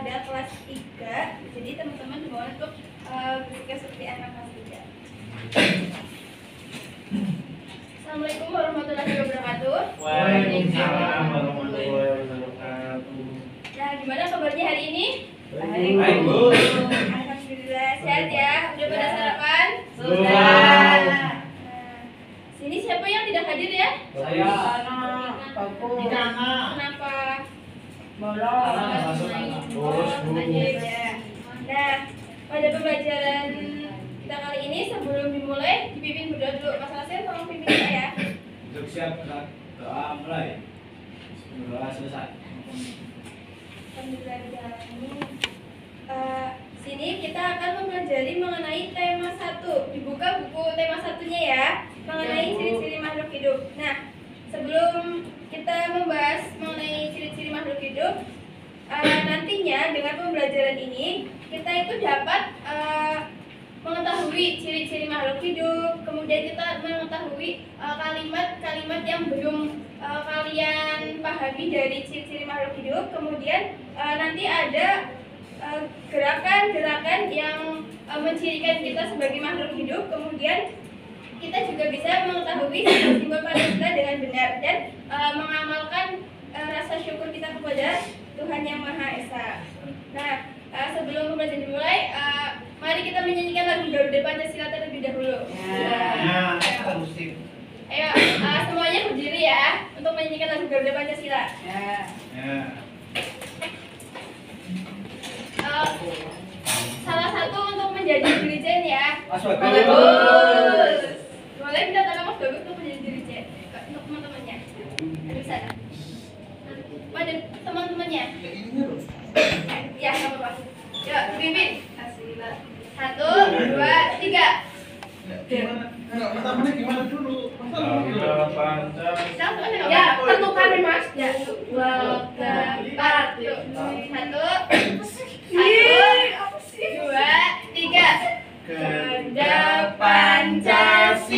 pada kelas 3. Jadi teman-teman dimohon untuk bersikap seperti anak kelas 3. Assalamualaikum warahmatullahi wabarakatuh. Waalaikumsalam warahmatullahi wabarakatuh. Nah, gimana kabarnya hari ini? Baik, Bu. Alhamdulillah sehat ya. Udah pada sarapan? Sudah. Nah, sini siapa yang tidak hadir ya? Saya Kenapa? Bolos, Bu. Ya. Nah, pada pembelajaran kita kali ini sebelum dimulai dipimpin berdoa dulu. Mas Nasir tolong pimpin saya. Untuk siap doa mulai. Doa selesai. Alhamdulillah. Sini kita akan mempelajari mengenai tema 1. Dibuka buku tema 1-nya ya, mengenai ciri-ciri makhluk hidup. Nah, sebelum kita membahas mengenai ciri-ciri makhluk hidup, nantinya dengan pembelajaran ini kita itu dapat mengetahui ciri-ciri makhluk hidup, kemudian kita mengetahui kalimat-kalimat yang belum kalian pahami dari ciri-ciri makhluk hidup. Kemudian nanti ada gerakan-gerakan yang mencirikan kita sebagai makhluk hidup. Kemudian kita juga bisa mengetahui simbol Pancasila dengan benar dan mengamalkan rasa syukur kita kepada Tuhan Yang Maha Esa. Nah, sebelum pembelajaran dimulai, mari kita menyanyikan lagu Garuda Pancasila terlebih dahulu. Ayo, semuanya berdiri ya untuk menyanyikan lagu Garuda Pancasila. Salah satu untuk menjadi dirijen ya. Mas Bagus. Boleh minta tolong Mas Bagus untuk menjadi dirijen untuk teman-temannya. Ada di sana. Ada teman-temannya. Ya, nggak apa-apa. Yuk, dipimpin. 1, 2, 3. Pertamanya gimana dulu? Ya, tentukan nih Mas. Ya, 2, 4. 2, 3. Kerja Pancasila,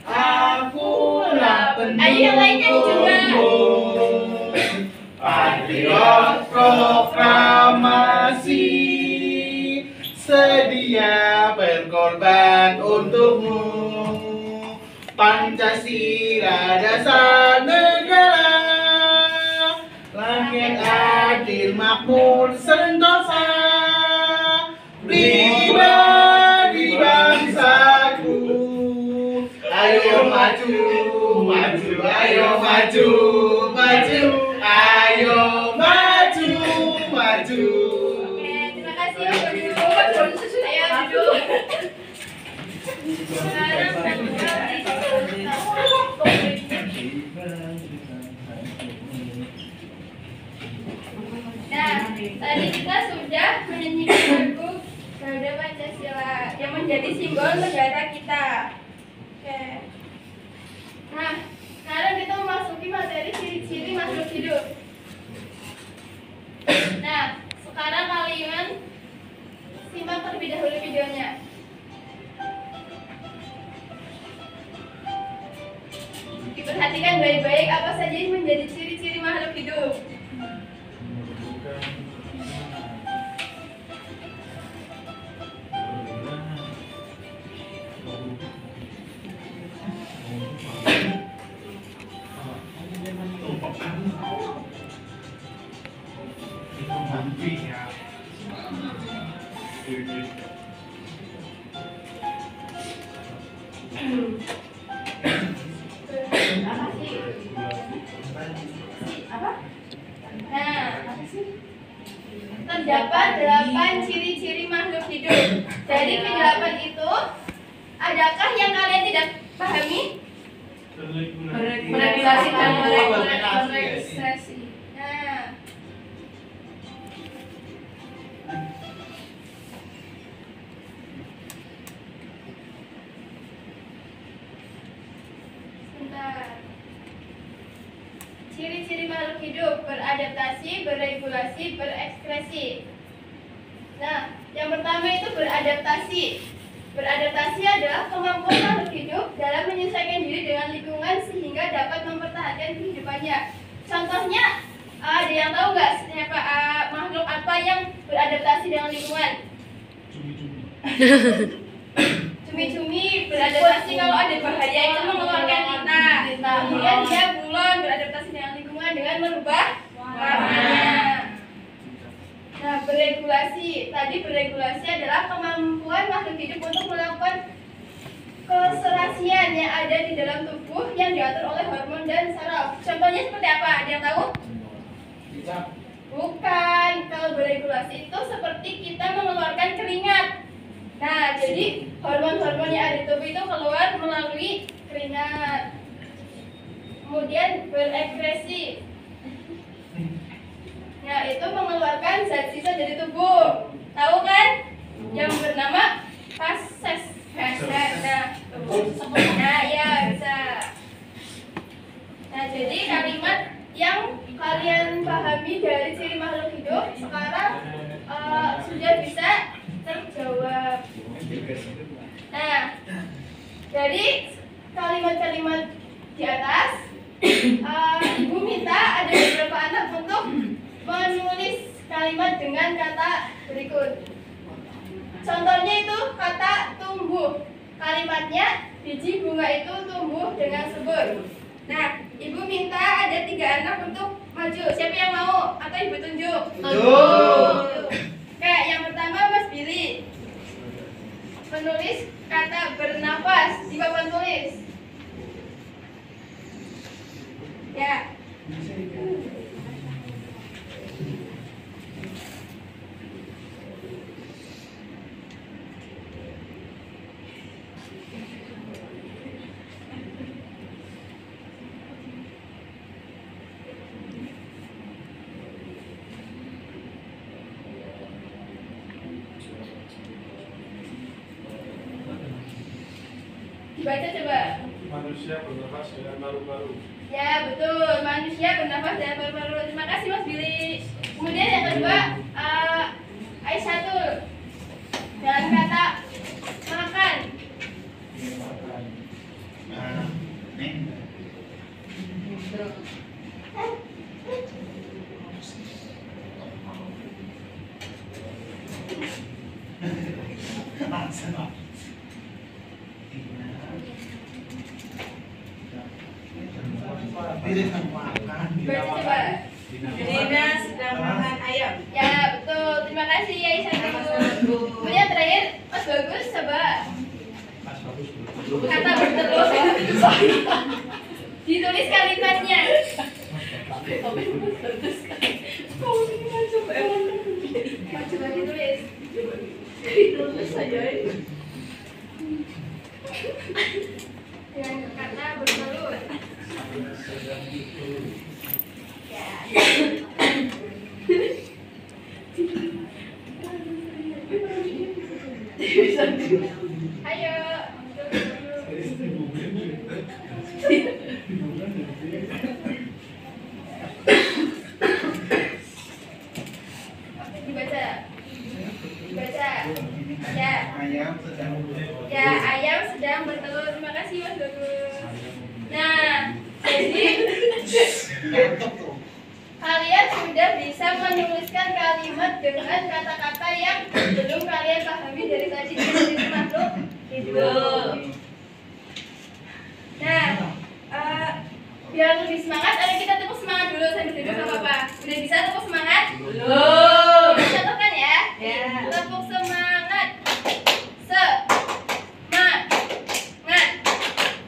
akulah Ayo yang lainnya juga. Patriot proklamasi, sedia berkorban untukmu. Pancasila dasar negara, langit adil makmur sentosa, pribadi bangsaku. Ayo maju, maju, ayo maju, maju, ayo maju, maju. Oke, terima kasih ya Bapak. Ayo duduk. Nah, tadi kita sudah menyanyikan lagu Garuda Pancasila yang menjadi simbol negara kita. Oke. Nah, sekarang kita memasuki materi ciri-ciri makhluk hidup. Nah, sekarang kalian simak terlebih dahulu videonya. Diperhatikan baik-baik apa saja yang menjadi ciri-ciri makhluk hidup. Terdapat 8 ciri-ciri makhluk hidup. Dari ke-8 itu, adakah yang kalian tidak pahami? Meregulasi dan meregistrasi. Nah, sebentar. Ciri-ciri makhluk hidup: beradaptasi, beregulasi, berekspresi. Nah, yang pertama itu beradaptasi. Beradaptasi adalah kemampuan makhluk hidup dalam menyesuaikan diri dengan lingkungan sehingga dapat mempertahankan kehidupannya. Contohnya, Ada yang tahu nggak siapa makhluk apa yang beradaptasi dengan lingkungan? Cumi-cumi beradaptasi kalau ada bahaya itu mengeluarkan tinta. Kemudian dia bulan beradaptasi dengan lingkungan dengan merubah warnanya. Nah, beregulasi. Tadi beregulasi adalah kemampuan makhluk hidup untuk melakukan keserasian yang ada di dalam tubuh yang diatur oleh hormon dan saraf. Contohnya seperti apa? Ada yang tahu? Bukan. Kalau beregulasi itu seperti kita mengeluarkan keringat. Nah, jadi hormon-hormon yang ada di tubuh itu keluar melalui keringat. Kemudian berekspresi. Nah, itu mengeluarkan zat sisa dari tubuh. Tahu kan? Yang bernama fases. Nah, ya bisa. Nah, jadi kalimat yang kalian pahami dari ciri makhluk hidup sekarang sudah bisa terjawab. Nah, dari kalimat-kalimat di atas, Ibu minta ada beberapa anak untuk menulis kalimat dengan kata berikut. Contohnya itu kata tumbuh. Kalimatnya biji bunga itu tumbuh dengan subur. Nah, Ibu minta ada 3 anak untuk maju. Siapa yang mau? Atau Ibu tunjuk? Tunjuk. Oke, yang pertama Mas Billy. Menulis kata bernafas di papan tulis. Ya. Dibaca coba. Manusia bernafas dengan paru-paru. Ya, betul. Manusia bernafas dengan paru-paru. Terima kasih Mas Billy. Kemudian yang kedua, Aisyah dengan kata makan. Baca coba. Nina sedang makan ayam. Ya, betul. Terima kasih Aisyah. Kemudian terakhir, Mas Bagus coba. Kata bertelur. Ditulis kalimatnya. Coba ditulis. Ditulis saja. Dengan kata bertelur. Ya. Ayo. Dibaca. Dibaca. Ya. Ya, ayam sedang bertelur. Terima kasih Mas Bagus. Nah, jadi kalian sudah bisa menuliskan kalimat dengan kata-kata yang belum kalian pahami dari tadi dari makhluk hidup. Nah, biar lebih semangat, ayo kita tepuk semangat dulu sambil duduk nggak apa-apa. Udah bisa tepuk semangat? Belum. Contohkan ya. Ya. Tepuk semangat. Semangat.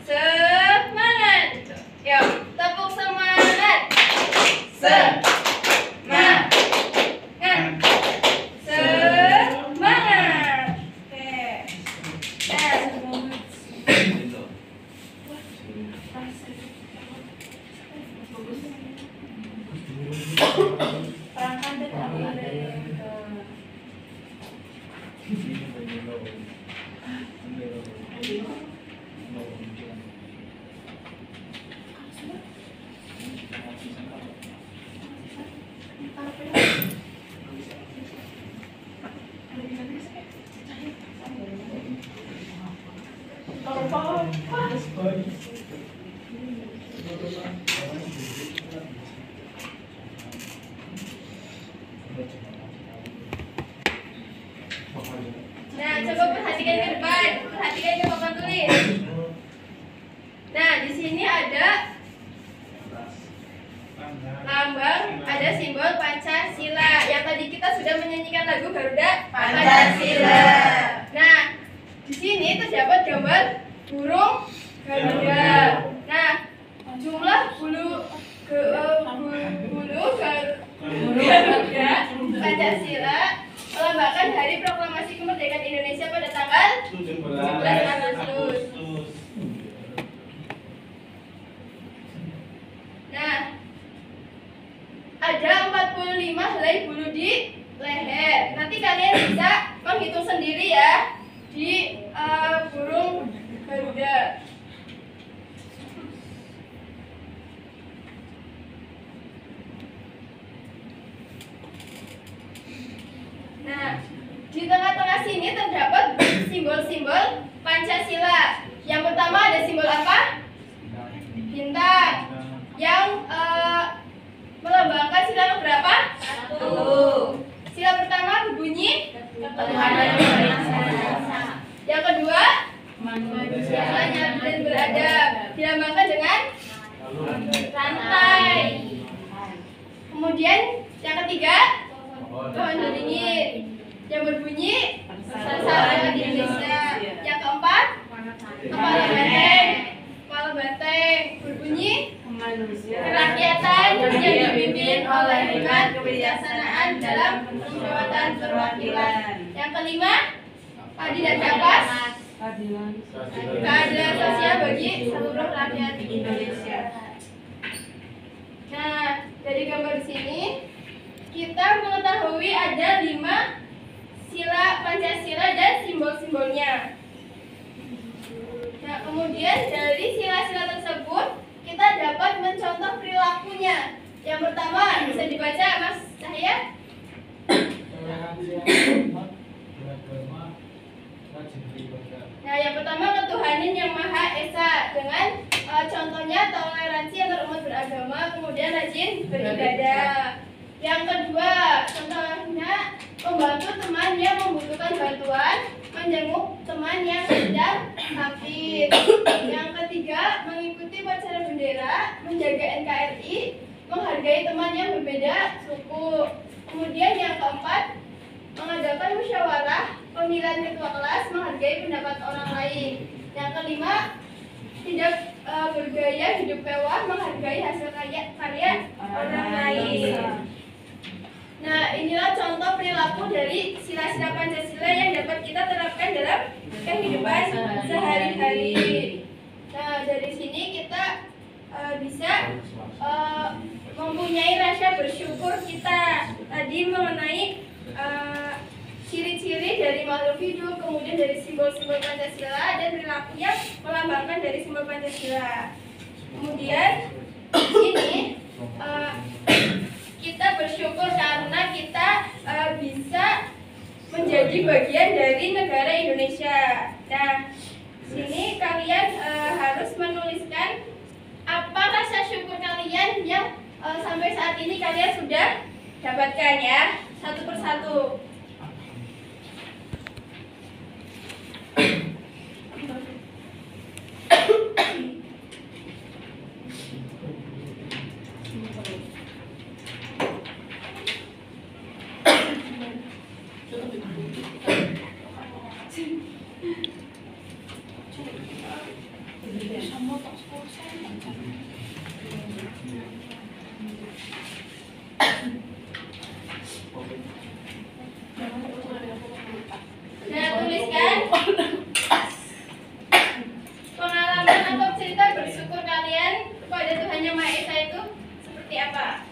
Semangat. Yuk, tepuk semangat. Semangat. Semangat. Oke. lagu Garuda Pancasila. Nah, di sini terdapat gambar burung Garuda. Nah, jumlah bulu Garuda Pancasila melambangkan Hari Proklamasi Kemerdekaan Indonesia pada tanggal 17 Agustus. Nah, ada 45 helai bulu di leher. Nanti kalian bisa menghitung sendiri ya di burung Garuda. Nah, di tengah-tengah sini terdapat simbol-simbol Pancasila. Yang pertama ada simbol apa? Bintang. Yang melambangkan sila berapa? 1. Sila pertama berbunyi Ketuhanan Indonesia. Yang kedua Manusia yang dan beradab, dilambangkan dengan rantai. Kemudian yang ketiga pohon beringin yang berbunyi Salam Indonesia. Yang keempat kepala banteng berbunyi kerakyatan yang dipimpin oleh hikmat kebijaksanaan dalam permusyawaratan perwakilan. Yang kelima adil dan bebas, keadilan sosial bagi seluruh rakyat Indonesia. Nah, dari gambar di sini kita mengetahui ada 5 sila Pancasila dan simbol-simbolnya. Nah, kemudian dari sila-sila tersebut kita dapat mencontoh perilakunya. Yang pertama bisa dibaca Mas Cahya. Nah, yang pertama ketuhanan yang Maha Esa dengan contohnya toleransi antar umat beragama, kemudian rajin beribadah. Yang kedua, contohnya membantu teman yang membutuhkan bantuan, menjenguk teman yang sedang sakit. Yang ketiga, mengikuti upacara bendera, menjaga NKRI, menghargai teman yang berbeda suku. Kemudian yang keempat, mengadakan musyawarah, pemilihan ketua kelas, menghargai pendapat orang lain. Yang kelima, tidak bergaya hidup mewah, menghargai hasil karya orang lain. Nah, inilah contoh perilaku dari sila-sila Pancasila yang dapat kita terapkan dalam kehidupan sehari-hari. Nah, dari sini kita bisa mempunyai rasa bersyukur kita tadi mengenai ciri-ciri dari makhluk hidup, kemudian dari simbol-simbol Pancasila dan perilakunya melambangkan dari simbol Pancasila. Kemudian ini kita bersyukur karena kita bisa menjadi bagian dari negara Indonesia. Nah, sini kalian harus menuliskan apa rasa syukur kalian yang sampai saat ini kalian sudah dapatkan ya, satu persatu. Nah, tuliskan pengalaman atau cerita bersyukur kalian kepada Tuhan Yang Maha Esa itu seperti apa?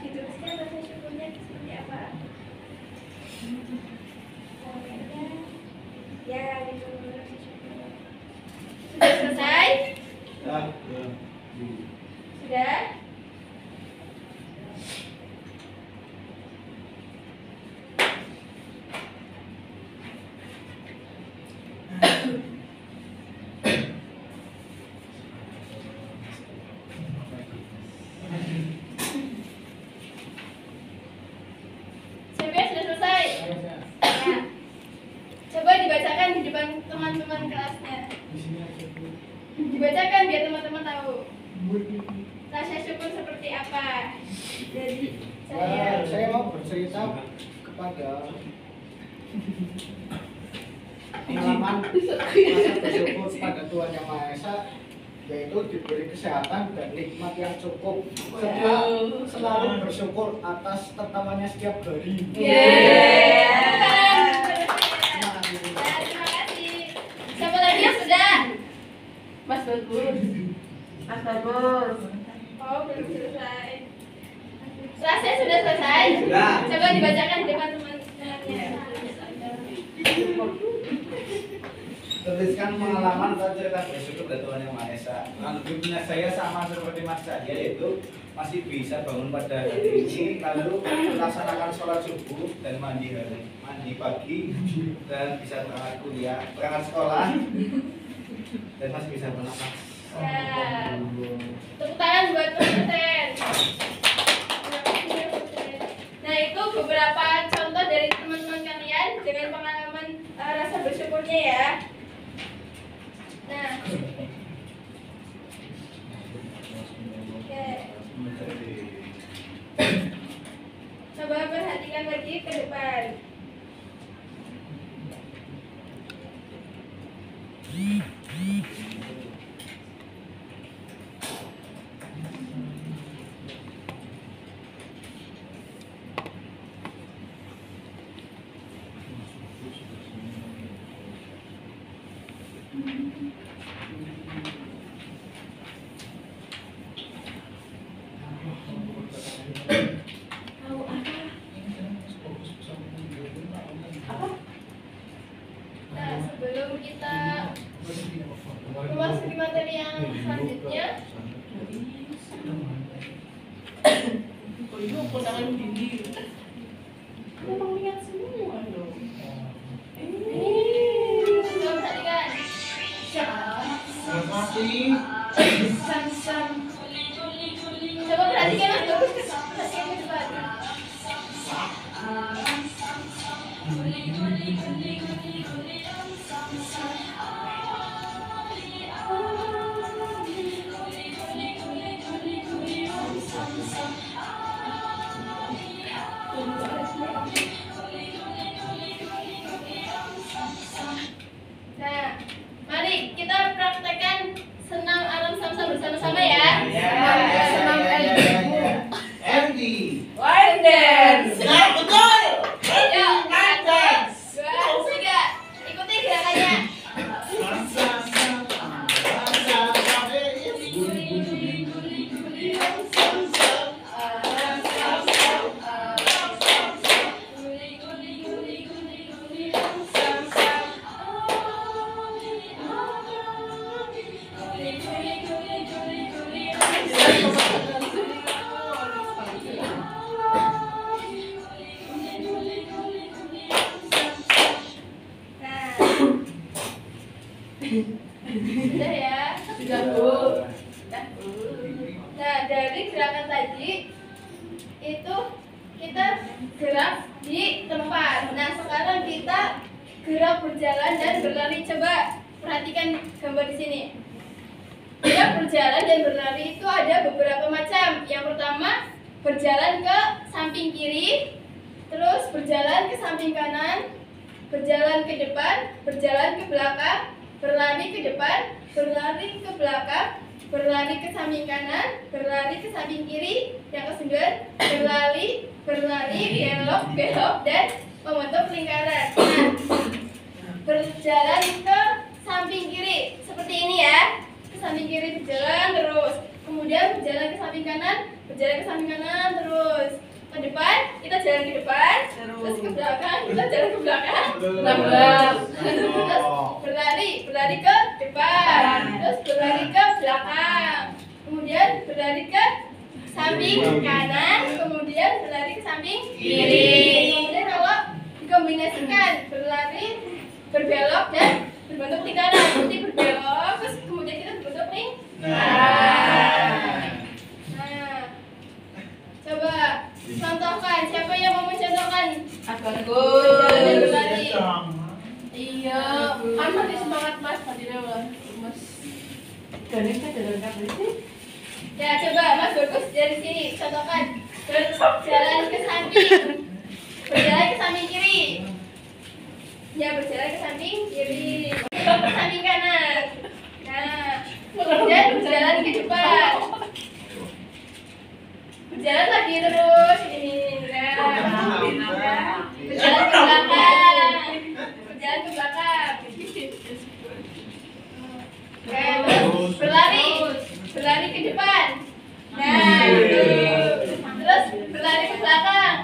Dituliskan rasa syukurnya seperti apa? Ya, gitu. Sudah selesai? Ya. teman-teman kelasnya. Dibacakan biar teman-teman tahu. Rasa syukur seperti apa? Jadi Saya mau bercerita kepada pengalaman rasa bersyukur pada Tuhan Yang Maha Esa, yaitu diberi kesehatan dan nikmat yang cukup serta selalu bersyukur atas tertawanya setiap hari. Terima kasih. Siapa lagi yang sudah? Mas Bagus. Mas Bagus. Oh, belum selesai. Rasanya sudah selesai? Sudah. Coba dibacakan di depan teman-temannya. Tuliskan pengalaman atau cerita bersyukur dari Tuhan Yang Maha Esa. Alhamdulillah saya sama seperti Mas Cahya, yaitu masih bisa bangun pada hari ini, lalu melaksanakan sholat subuh dan mandi pagi, dan bisa berangkat sekolah, dan masih bisa bernapas. Ya. Tepuk tangan buat dosen. Nah, itu beberapa contoh dari teman-teman kalian dengan pengalaman rasa bersyukurnya ya. Nah, oke. Coba perhatikan lagi ke depan. Nah, sebelum kita memasuki materi yang selanjutnya, Itu kondangan tinggi. memang lihat semua dong. Coba perhatikan. Coba perhatikan Mas Bagus, perhatikan ke depan. Nah, mari kita praktekkan senam alam samsa bersama-sama ya. Senam Wonders. Ayo, 1, 2, 3. Ikuti gerakannya. Sudah ya? Sudah, Bu. Nah, dari gerakan tadi itu kita gerak di tempat. Nah, sekarang kita gerak berjalan dan berlari. Coba perhatikan gambar di sini. Gerak berjalan dan berlari itu ada beberapa macam. Yang pertama, berjalan ke samping kiri, terus berjalan ke samping kanan, berjalan ke depan, berjalan ke belakang, berlari ke depan, berlari ke belakang, berlari ke samping kanan, berlari ke samping kiri. Yang ke-9, berlari, belok, dan membentuk lingkaran. Nah, berjalan ke samping kiri seperti ini ya. Ke samping kiri berjalan terus. Kemudian berjalan ke samping kanan, terus. Ke depan, kita jalan ke depan, terus ke belakang, kita jalan ke belakang. Terus berlari ke depan, terus berlari ke belakang, kemudian berlari ke samping kanan, kemudian berlari ke samping kiri. Kemudian kalau dikombinasikan berlari, berbelok dan berbentuk lingkaran, seperti berbelok, terus kemudian kita berbentuk lingkaran. Nah, coba contohkan, siapa yang mau mencontohkan? Mas Bagus. Jalan dan berlari. Iya. Mas masih semangat Mas, hadirnya Mas. Gandeng kan jalan kaki sih. Ya coba Mas Bagus dari sini contohkan. Berjalan ke samping. Berjalan ke samping kiri. Ya berjalan ke samping kiri. Ke samping kanan. Nah, kemudian berjalan ke depan. Berjalan lagi terus ini. Nah, berjalan ke belakang. Berjalan ke belakang. Terus berlari ke depan. Nah, terus berlari ke belakang.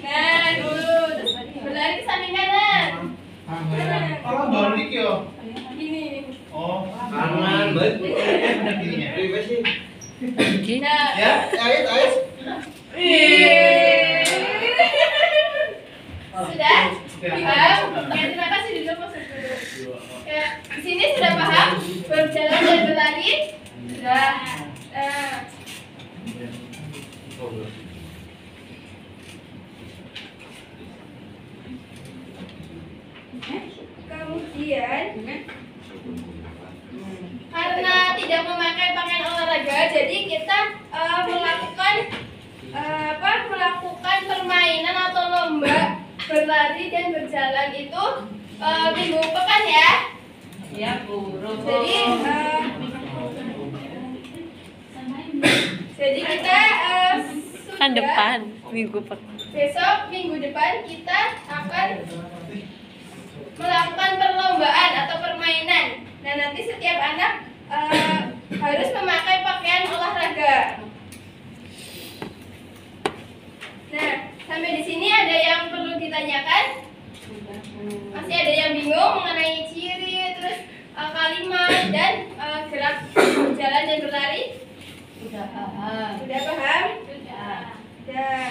Nah, terus berlari ke samping kanan. Kalau balik yo. Gini. Oh, kanan, baik. Ribet sih. Nah, Ya, ais. sudah paham? Ya, terima kasih dulu Mas Bagus. Ya, di sini sudah paham berjalan dan berlari? Sudah. Kemudian karena tidak memakai pakaian olahraga, jadi kita melakukan permainan atau lomba berlari dan berjalan itu minggu pekan ya. Iya, guru. Jadi kita Kan sudah depan minggu pekan. besok minggu depan kita akan melakukan perlombaan atau permainan. Nah, nanti setiap anak harus memakai pakaian olahraga. Nah, sampai di sini ada yang perlu ditanyakan? Masih ada yang bingung mengenai ciri, terus kalimat dan gerak berjalan dan berlari? Sudah paham. Sudah paham? Sudah. Sudah.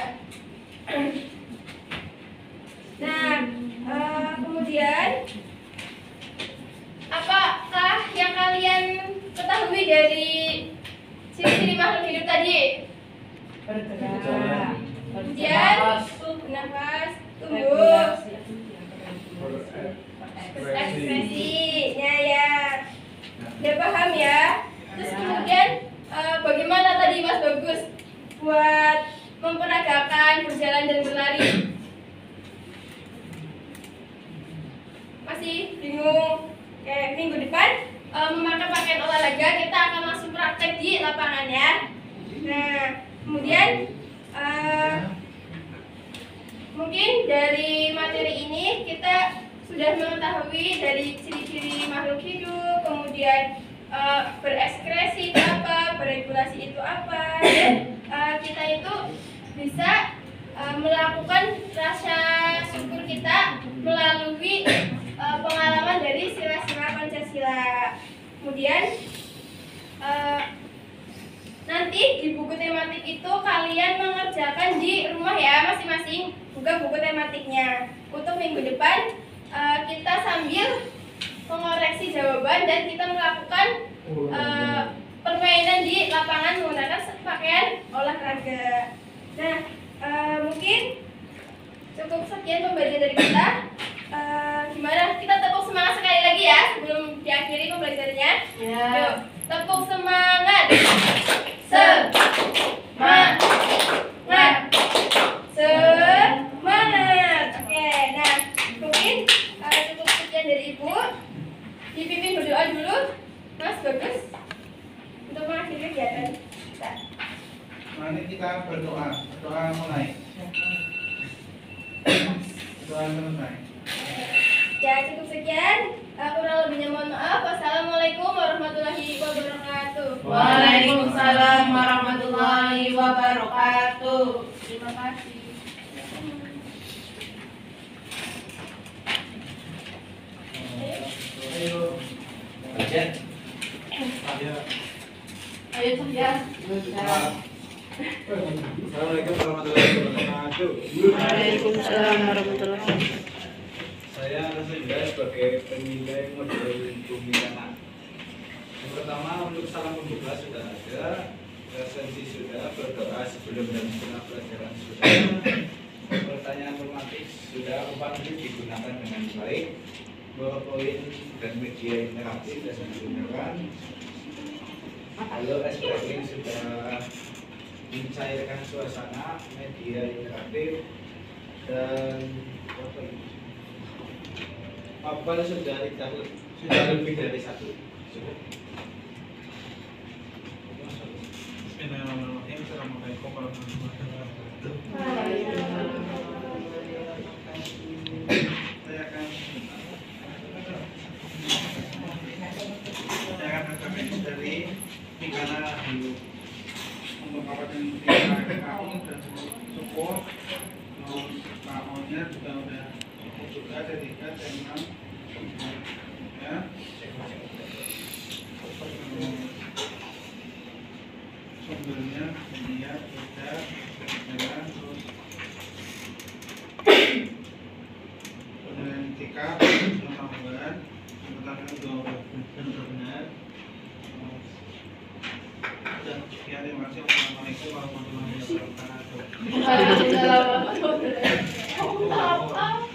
Nah, kemudian apakah yang kalian ketahui dari ciri-ciri makhluk hidup tadi? Bergerak. Kemudian bernafas, tumbuh, ekspresi. Ya. Udah paham ya? Terus kemudian bagaimana tadi Mas Bagus buat memperagakan berjalan dan berlari? Masih bingung? Kayak minggu depan memakai pakaian olahraga, kita akan langsung praktek di lapangan ya. Nah, kemudian mungkin dari materi ini kita sudah mengetahui dari ciri-ciri makhluk hidup, kemudian berekspresi itu apa, beregulasi itu apa, dan kita itu bisa melakukan rasa syukur kita melalui pengalaman dari sila-sila Pancasila. Kemudian nanti di buku tematik itu kalian mengerjakan di rumah ya masing-masing, buka buku tematiknya. Untuk minggu depan kita sambil mengoreksi jawaban dan kita melakukan permainan di lapangan menggunakan pakaian olahraga. Nah, mungkin cukup sekian pembelajaran dari kita. Gimana? Kita tepuk semangat sekali lagi ya sebelum diakhiri pembelajarannya. Ya. Yuk, tepuk semangat. Semangat. Semangat. Oke, nah mungkin cukup sekian dari Ibu. Dipimpin berdoa dulu, Mas Bagus, untuk mengakhiri kegiatan kita. Mari kita berdoa mulai. Doa mulai. Ya, cukup sekian. Kurang lebihnya mohon maaf. Wassalamualaikum warahmatullahi wabarakatuh. Waalaikumsalam warahmatullahi wabarakatuh. Terima kasih. Ayo. Bagian. Ayo ya. Assalamualaikum warahmatullahi wabarakatuh. Waalaikumsalam warahmatullahi wabarakatuh. Saya Rasulullah sebagai penilai model bumi anak. Yang pertama untuk salam pembuka sudah ada, resensi sudah, berdoa sebelum dan setelah pelajaran sudah, pertanyaan normatif sudah, umpan digunakan dengan baik. PowerPoint dan media interaktif yang digunakan. Lalu SPM sudah mencairkan suasana media interaktif dan apa ini? Papan sudah lebih dari satu. Sudah. Bismillahirrahmanirrahim. Assalamualaikum warahmatullahi wabarakatuh. Saya akan mengajarkan dari Mikana dulu untuk kawasan kamu dan support. Maunya juga udah cukup juga dari 3 dan 6 ya. Sumbernya media kita jalan terus ketika pengetahuan benar-benar dan sekian, terima kasih. Wassalamualaikum warahmatullahi wabarakatuh. Waalaikumsalam warahmatullahi wabarakatuh.